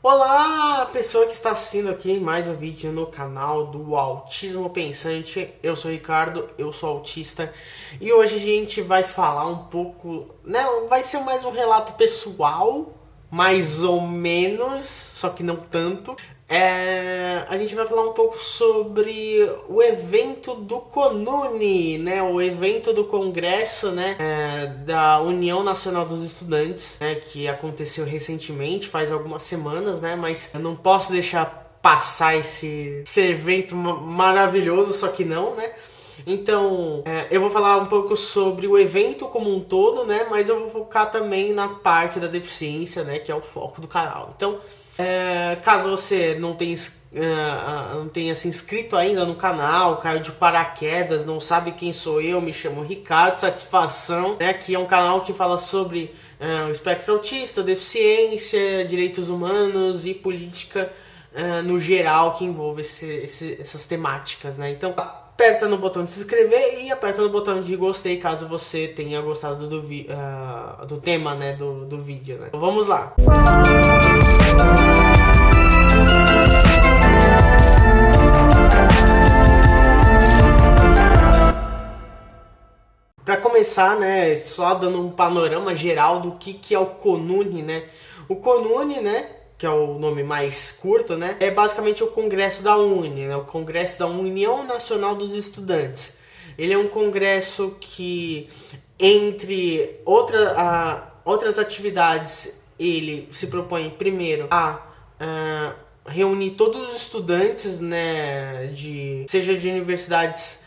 Olá, pessoa que está assistindo aqui mais um vídeo no canal do Autismo Pensante. Eu sou o Ricardo, eu sou autista e hoje a gente vai falar um pouco, né, vai ser mais um relato pessoal, mais ou menos, só que não tanto. A gente vai falar um pouco sobre o evento do CONUNE, né, o evento do Congresso, né, da União Nacional dos Estudantes, né, que aconteceu recentemente, faz algumas semanas, né, mas eu não posso deixar passar esse evento maravilhoso, só que não, né. Então, eu vou falar um pouco sobre o evento como um todo, né, mas eu vou focar também na parte da deficiência, né, que é o foco do canal. Então, caso você não tenha se inscrito ainda no canal, caiu de paraquedas, não sabe quem sou eu, me chamo Ricardo, satisfação, né? Aqui é um canal que fala sobre o espectro autista, deficiência, direitos humanos e política no geral, que envolve essas temáticas, né? Então, aperta no botão de se inscrever e aperta no botão de gostei caso você tenha gostado do tema, né, do vídeo, né? Então, vamos lá! Para começar, né, só dando um panorama geral do que é o CONUNE, né? O CONUNE, né, que é o nome mais curto, né, é basicamente o Congresso da UNE, né, o Congresso da União Nacional dos Estudantes. Ele é um congresso que, entre outras atividades, ele se propõe primeiro a reunir todos os estudantes, né, seja de universidades,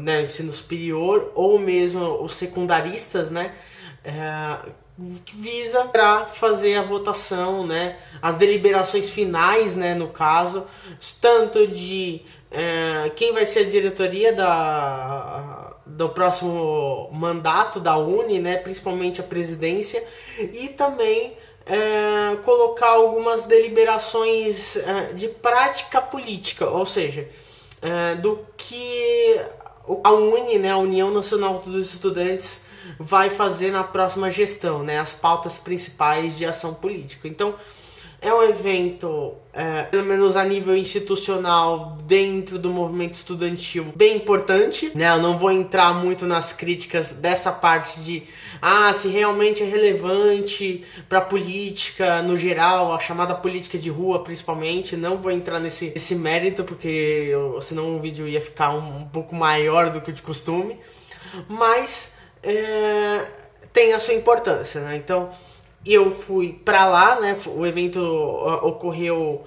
né, ensino superior ou mesmo os secundaristas, né, que visa para fazer a votação, né, as deliberações finais, né, no caso, tanto de quem vai ser a diretoria do próximo mandato da UNE, né, principalmente a presidência, e também colocar algumas deliberações de prática política, ou seja, do que a UNE, né, a União Nacional dos Estudantes, vai fazer na próxima gestão, né, as pautas principais de ação política. Então, é um evento, pelo menos a nível institucional, dentro do movimento estudantil, bem importante, né? Eu não vou entrar muito nas críticas dessa parte de se realmente é relevante para a política no geral, a chamada política de rua principalmente. Não vou entrar nesse mérito, porque senão o vídeo ia ficar um pouco maior do que de costume, mas tem a sua importância, né? Então, eu fui pra lá, né? O evento ocorreu,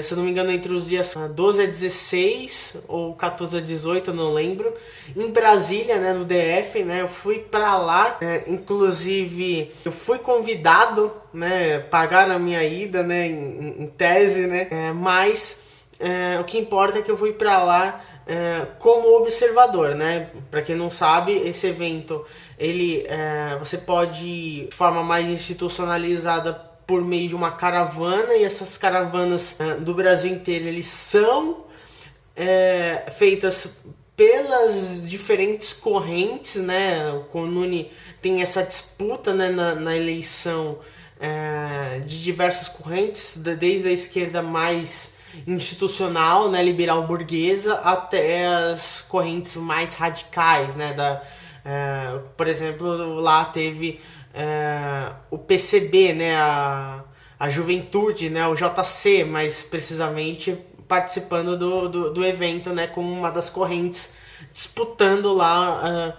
se eu não me engano, entre os dias 12 a 16 ou 14 a 18, eu não lembro, em Brasília, né, no DF, né? Eu fui pra lá, inclusive eu fui convidado, né? Pagaram a minha ida, né? Em tese, né? Mas o que importa é que eu fui pra lá como observador, né? Para quem não sabe, esse evento você pode, de forma mais institucionalizada, por meio de uma caravana, e essas caravanas do Brasil inteiro, eles são feitas pelas diferentes correntes, né? O CONUNE tem essa disputa, né, na eleição de diversas correntes, desde a esquerda mais institucional, né, liberal burguesa, até as correntes mais radicais, né, por exemplo, lá teve o PCB, né, a Juventude, né, o JC, mais precisamente, participando do evento, né, como uma das correntes, disputando lá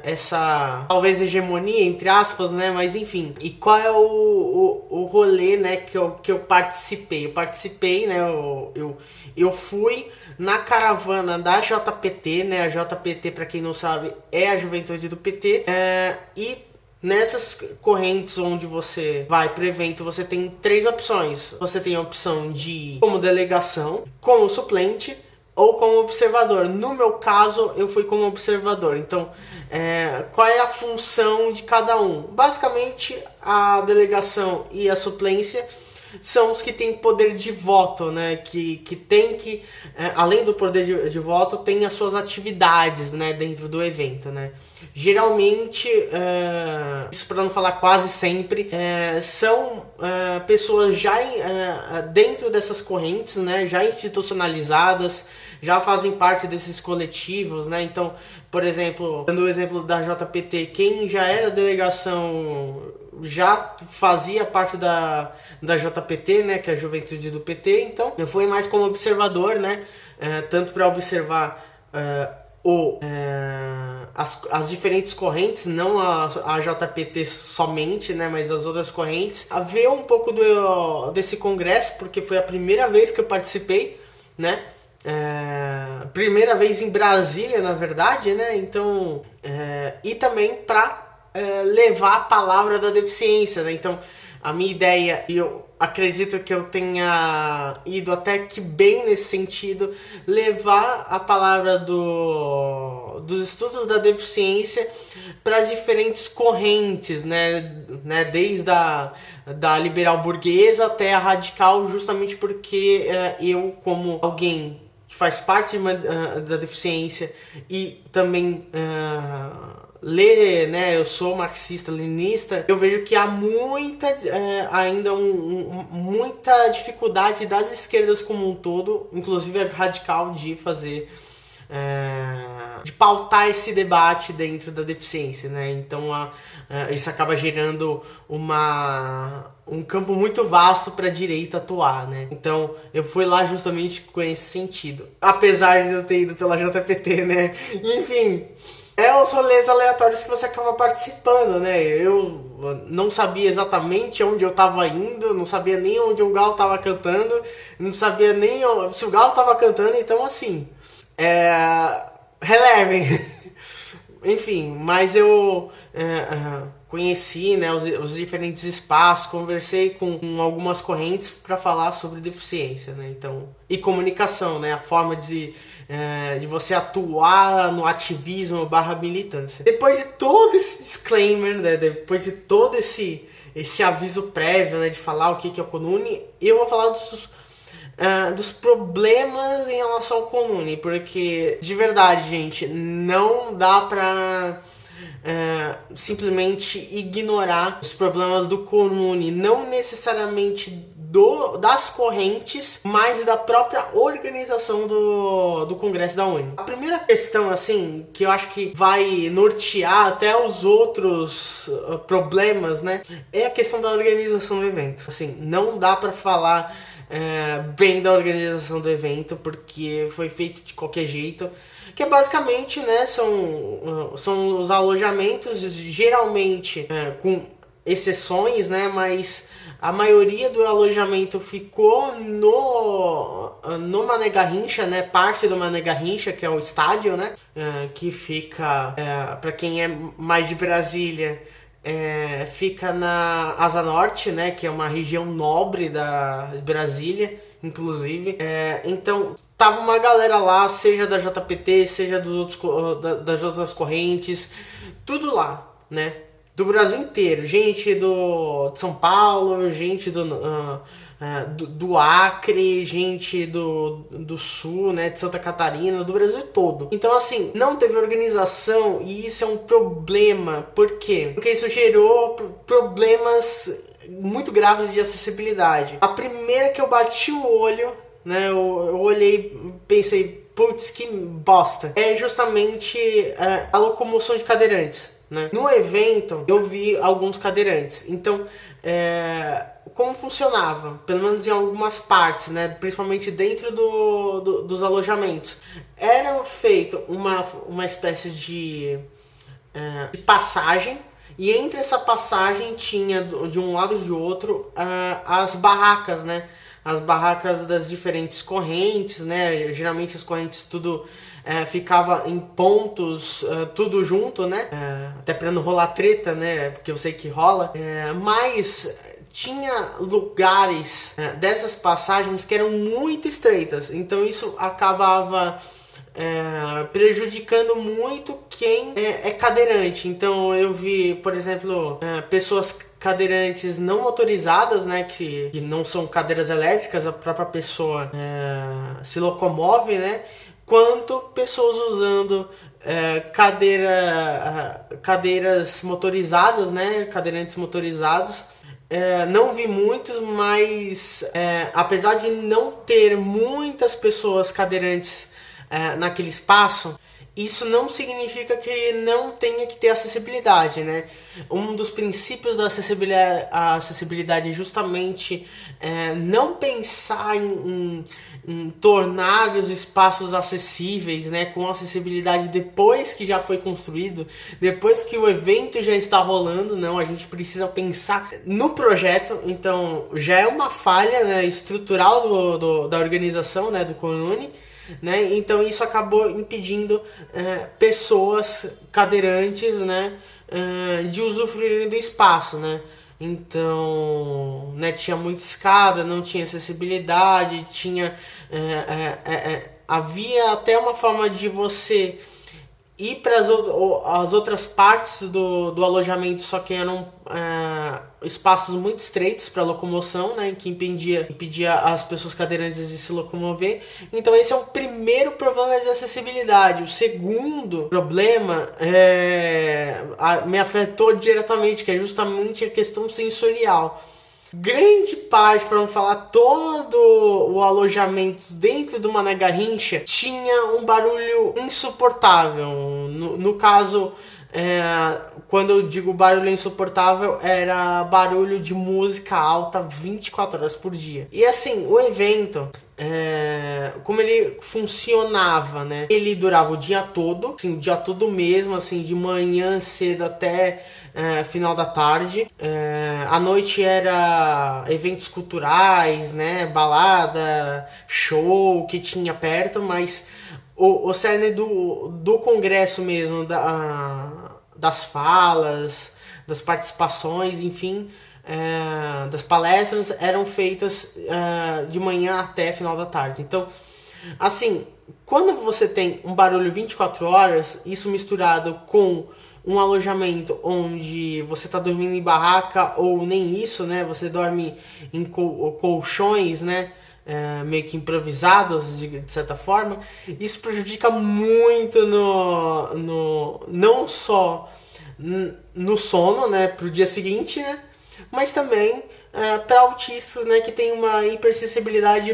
essa talvez hegemonia, entre aspas, né, mas enfim. E qual é o rolê, né, que eu participei? Eu participei, né, eu fui na caravana da JPT, né, a JPT, para quem não sabe, é a juventude do PT, e nessas correntes onde você vai pro evento, você tem três opções. Você tem a opção de ir como delegação, como suplente ou como observador. No meu caso, eu fui como observador. Então, qual é a função de cada um? Basicamente, a delegação e a suplência são os que têm poder de voto, né? Que tem que, além do poder de voto, tem as suas atividades, né? Dentro do evento, né? Geralmente, isso para não falar quase sempre, são pessoas já dentro dessas correntes, né? Já institucionalizadas, já fazem parte desses coletivos, né? Então, por exemplo, dando o exemplo da JPT, quem já era delegação já fazia parte da JPT, né? Que é a Juventude do PT. Então, eu fui mais como observador, né? Tanto para observar as diferentes correntes, não a JPT somente, né, mas as outras correntes, a ver um pouco desse congresso, porque foi a primeira vez que eu participei, né, primeira vez em Brasília, na verdade, né, então, e também para levar a palavra da deficiência, né, então, a minha ideia, e eu acredito que eu tenha ido até que bem nesse sentido, levar a palavra dos estudos da deficiência para as diferentes correntes, né, desde da liberal burguesa até a radical, justamente porque eu, como alguém que faz parte da deficiência e também ler, né, eu sou marxista-leninista, eu vejo que há ainda muita dificuldade das esquerdas como um todo, inclusive a radical, de fazer, de pautar esse debate dentro da deficiência, né? Então isso acaba gerando um campo muito vasto para a direita atuar, né? Então eu fui lá justamente com esse sentido, apesar de eu ter ido pela JPT, né? Enfim, os rolês aleatórios que você acaba participando, né? Eu não sabia exatamente onde eu tava indo, não sabia nem onde o Galo tava cantando, não sabia nem se o Galo tava cantando, então assim, relevem. Enfim, mas eu conheci, né, os diferentes espaços, conversei com algumas correntes para falar sobre deficiência, né? Então, e comunicação, né? A forma de você atuar no ativismo / militância. Depois de todo esse disclaimer, né, depois de todo esse aviso prévio, né, de falar o que é o Conune, eu vou falar dos problemas em relação ao Conune, porque de verdade, gente, não dá pra simplesmente ignorar os problemas do Conune, não necessariamente das correntes, mas da própria organização do Congresso da UNE. A primeira questão, assim, que eu acho que vai nortear até os outros problemas, né, é a questão da organização do evento. Assim, não dá pra falar bem da organização do evento, porque foi feito de qualquer jeito, que é basicamente, né, são os alojamentos, geralmente com exceções, né, mas a maioria do alojamento ficou no Mané Garrincha, né, parte do Mané Garrincha, que é o estádio, né, que fica, para quem é mais de Brasília, fica na Asa Norte, né, que é uma região nobre da Brasília, inclusive. Então, tava uma galera lá, seja da JPT, seja das outras correntes, tudo lá, né, do Brasil inteiro. Gente de São Paulo, gente do Acre, gente do Sul, né, de Santa Catarina, do Brasil todo. Então, assim, não teve organização e isso é um problema. Por quê? Porque isso gerou problemas muito graves de acessibilidade. A primeira que eu bati o olho, né, eu olhei, pensei, putz, que bosta, é justamente a locomoção de cadeirantes, né? No evento eu vi alguns cadeirantes, então como funcionava, pelo menos em algumas partes, né, principalmente dentro dos alojamentos, era feito uma espécie de passagem, e entre essa passagem tinha de um lado e de outro as barracas, né, as barracas das diferentes correntes, né, geralmente as correntes tudo ficava em pontos, tudo junto, né, até pra não rolar treta, né, porque eu sei que rola, mas tinha lugares dessas passagens que eram muito estreitas, então isso acabava prejudicando muito quem é cadeirante. Então eu vi, por exemplo, pessoas cadeirantes não motorizadas, né, que não são cadeiras elétricas, a própria pessoa se locomove, né, quanto pessoas usando cadeiras motorizadas, né, cadeirantes motorizados. Não vi muitos, mas apesar de não ter muitas pessoas cadeirantes naquele espaço, isso não significa que não tenha que ter acessibilidade, né? Um dos princípios da acessibilidade é justamente não pensar em tornar os espaços acessíveis, né, com acessibilidade depois que já foi construído, depois que o evento já está rolando. Não, a gente precisa pensar no projeto. Então já é uma falha, né, estrutural da organização, né, do Conune, né? Então isso acabou impedindo pessoas cadeirantes, né, de usufruírem do espaço, né? Então, né, tinha muita escada, não tinha acessibilidade, havia até uma forma de você ir para as outras partes do alojamento, só que eram espaços muito estreitos para locomoção, né, que impedia as pessoas cadeirantes de se locomover. Então esse é um primeiro problema de acessibilidade. O segundo problema me afetou diretamente, que é justamente a questão sensorial. Grande parte, para não falar todo o alojamento dentro do Mané Garrincha, tinha um barulho insuportável. No caso, quando eu digo barulho insuportável, era barulho de música alta 24 horas por dia. E assim, o evento, como ele funcionava, né? Ele durava o dia todo, assim, o dia todo mesmo, assim, de manhã cedo até final da tarde. À noite era eventos culturais, né, balada, show que tinha perto, mas o cerne do congresso mesmo, das falas, das participações, enfim, das palestras, eram feitas de manhã até final da tarde. Então, assim, quando você tem um barulho 24 horas, isso misturado com um alojamento onde você está dormindo em barraca ou nem isso, né? Você dorme em colchões, né? Meio que improvisados de certa forma. Isso prejudica muito não só no sono, né? Pro dia seguinte, né? Mas também para autistas, né, que tem uma hipersensibilidade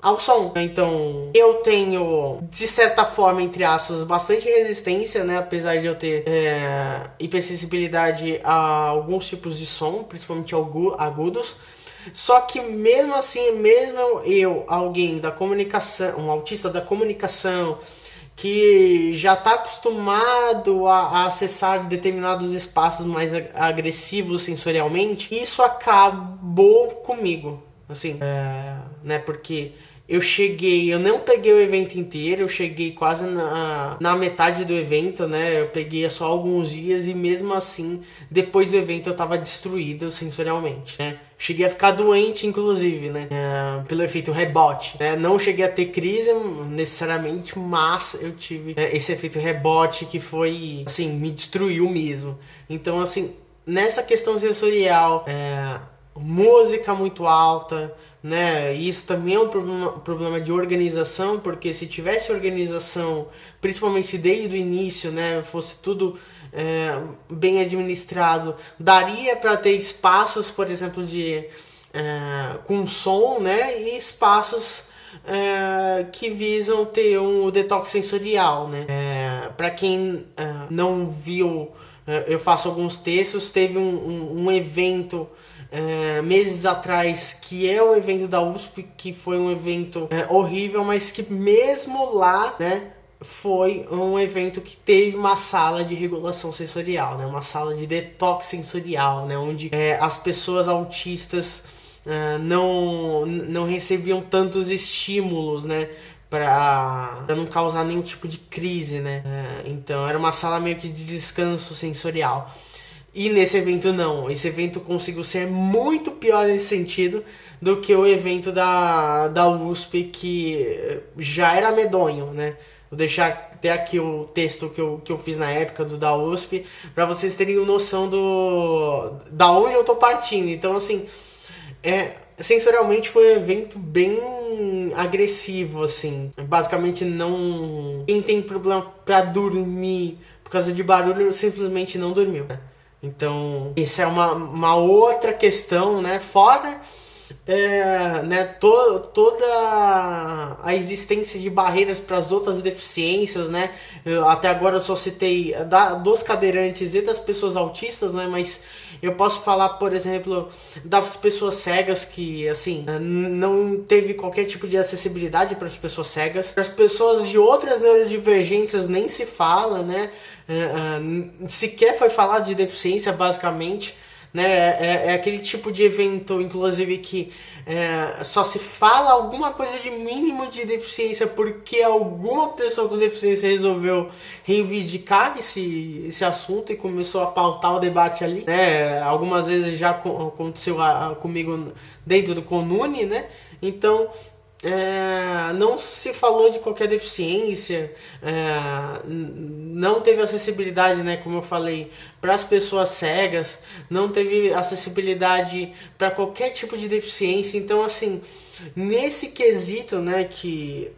ao som. Então, eu tenho, de certa forma, entre aspas, bastante resistência, né, apesar de eu ter hipersensibilidade a alguns tipos de som, principalmente agudos. Só que mesmo assim, mesmo eu, alguém da comunicação, um autista da comunicação, que já está acostumado a acessar determinados espaços mais agressivos sensorialmente, isso acabou comigo, assim, né, porque eu não peguei o evento inteiro, eu cheguei quase na metade do evento, né, eu peguei só alguns dias e mesmo assim, depois do evento eu tava destruído sensorialmente, né. Cheguei a ficar doente, inclusive, né? Pelo efeito rebote, né? Não cheguei a ter crise necessariamente, mas eu tive esse efeito rebote que foi, assim, me destruiu mesmo. Então, assim, nessa questão sensorial, música muito alta, né? Isso também é um problema de organização, porque se tivesse organização, principalmente desde o início, né? Fosse tudo bem administrado, daria para ter espaços, por exemplo, com som, né? E espaços que visam ter um detox sensorial, né? Para quem não viu, eu faço alguns textos. Teve um evento meses atrás, que é o evento da USP, que foi um evento horrível, mas que mesmo lá, né, foi um evento que teve uma sala de regulação sensorial, né, uma sala de detox sensorial, né, onde as pessoas autistas não recebiam tantos estímulos, né, para não causar nenhum tipo de crise, né. Então era uma sala meio que de descanso sensorial. E nesse evento não, esse evento conseguiu ser muito pior nesse sentido do que o evento da USP, que já era medonho, né? Vou deixar até aqui o texto que eu fiz na época do da USP, para vocês terem noção da onde eu tô partindo. Então, assim, sensorialmente foi um evento bem agressivo, assim. Basicamente, quem tem problema pra dormir por causa de barulho simplesmente não dormiu, né? Então, isso é uma outra questão, né? Fora né, toda a existência de barreiras para as outras deficiências, né? Até agora eu só citei dos cadeirantes e das pessoas autistas, né? Mas eu posso falar, por exemplo, das pessoas cegas que, assim, não teve qualquer tipo de acessibilidade para as pessoas cegas. Para as pessoas de outras neurodivergências nem se fala, né? Sequer foi falar de deficiência, basicamente. Né? É aquele tipo de evento, inclusive, que só se fala alguma coisa de mínimo de deficiência porque alguma pessoa com deficiência resolveu reivindicar esse assunto e começou a pautar o debate ali, né? Algumas vezes já aconteceu comigo dentro do Conune, né? Então, não se falou de qualquer deficiência, não teve acessibilidade, né, como eu falei, para as pessoas cegas, não teve acessibilidade para qualquer tipo de deficiência. Então, assim, nesse quesito, né, que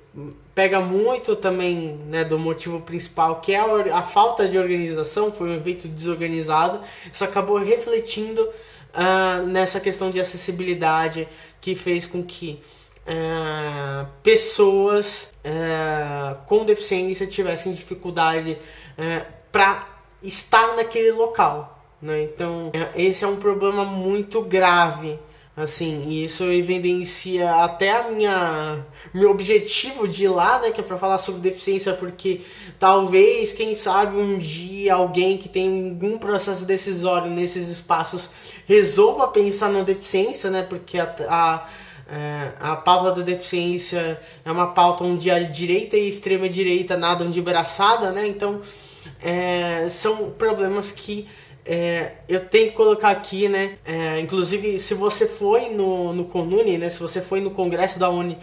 pega muito também, né, do motivo principal, que é a falta de organização, foi um evento desorganizado, isso acabou refletindo nessa questão de acessibilidade, que fez com que pessoas com deficiência tivessem dificuldade para estar naquele local, né? Então esse é um problema muito grave, assim, e isso evidencia até meu objetivo de ir lá, né, que é para falar sobre deficiência, porque talvez, quem sabe, um dia alguém que tem algum processo decisório nesses espaços resolva pensar na deficiência, né, porque a pauta da deficiência é uma pauta onde a direita e a extrema direita nadam de braçada, né? Então, são problemas que eu tenho que colocar aqui, né? Inclusive, se você foi no Conune, né? Se você foi no Congresso da Uni,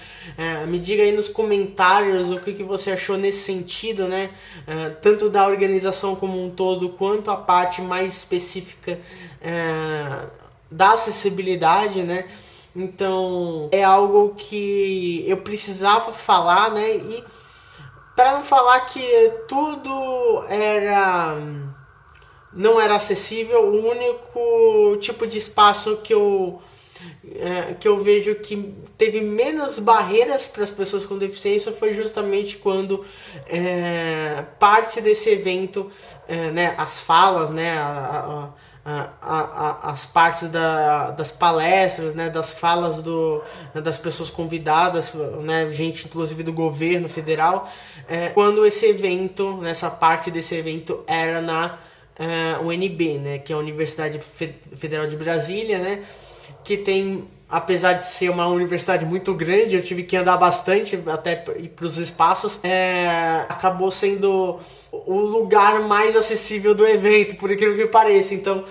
me diga aí nos comentários o que você achou nesse sentido, né? Tanto da organização como um todo, quanto a parte mais específica da acessibilidade, né? Então, é algo que eu precisava falar, né? E para não falar que tudo não era acessível, o único tipo de espaço que eu vejo que teve menos barreiras para as pessoas com deficiência foi justamente quando parte desse evento, né, as falas, né, as partes das palestras, né, das falas das pessoas convidadas, né, gente inclusive do governo federal, quando esse evento, nessa parte desse evento era na UNB, né, que é a Universidade Federal de Brasília, né, que tem, apesar de ser uma universidade muito grande, eu tive que andar bastante até ir para os espaços, acabou sendo o lugar mais acessível do evento, por incrível que pareça. Então,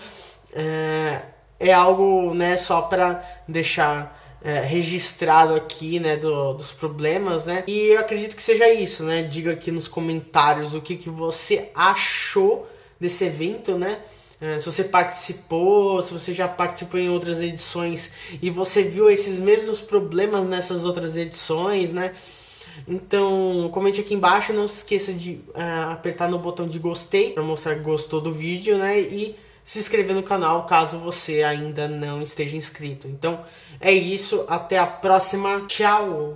é algo, né, só para deixar registrado aqui, né, dos problemas, né, e eu acredito que seja isso, né. Diga aqui nos comentários o que você achou desse evento, né. Se você participou, se você já participou em outras edições e você viu esses mesmos problemas nessas outras edições, né? Então, comente aqui embaixo, não se esqueça de apertar no botão de gostei para mostrar que gostou do vídeo, né? E se inscrever no canal caso você ainda não esteja inscrito. Então, é isso, até a próxima, tchau!